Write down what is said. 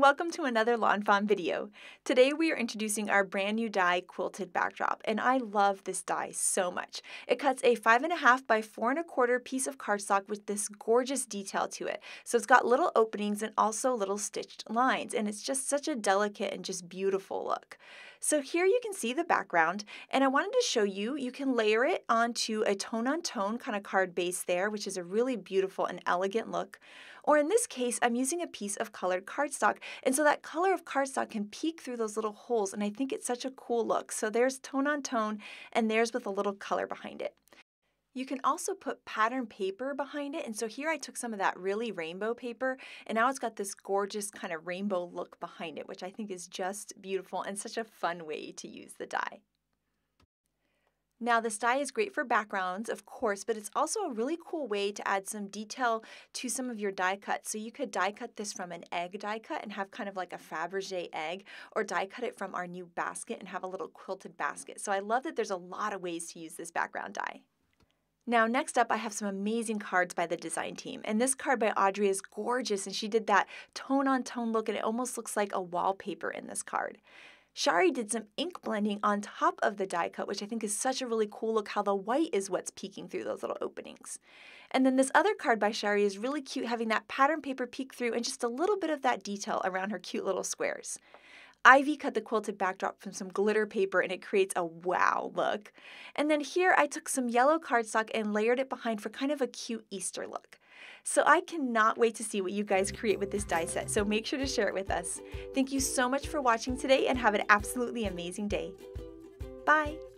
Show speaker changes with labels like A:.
A: and welcome to another Lawn Fawn video. Today we are introducing our brand new die, Quilted Backdrop, and I love this die so much. It cuts a 5.5 by 4.25 piece of cardstock with this gorgeous detail to it. So it's got little openings and also little stitched lines, and it's just such a delicate and just beautiful look. So here you can see the background, and I wanted to show you, you can layer it onto a tone-on-tone kind of card base there, which is a really beautiful and elegant look. Or in this case, I'm using a piece of colored cardstock, and so that color of cardstock can peek through those little holes, and I think it's such a cool look. So there's tone-on-tone, and there's with a little color behind it. You can also put pattern paper behind it, and so here I took some of that really rainbow paper, and now it's got this gorgeous kind of rainbow look behind it, which I think is just beautiful and such a fun way to use the die. Now this die is great for backgrounds, of course, but it's also a really cool way to add some detail to some of your die cuts. So you could die cut this from an egg die cut and have kind of like a Fabergé egg, or die cut it from our new basket and have a little quilted basket. So I love that there's a lot of ways to use this background die. Now next up I have some amazing cards by the design team, and this card by Audrey is gorgeous, and she did that tone-on-tone look and it almost looks like a wallpaper in this card. Shari did some ink blending on top of the die cut, which I think is such a really cool look, how the white is what's peeking through those little openings. And then this other card by Shari is really cute, having that pattern paper peek through and just a little bit of that detail around her cute little squares. Ivy cut the quilted backdrop from some glitter paper and it creates a wow look. And then here I took some yellow cardstock and layered it behind for kind of a cute Easter look. So I cannot wait to see what you guys create with this die set, so make sure to share it with us. Thank you so much for watching today and have an absolutely amazing day. Bye!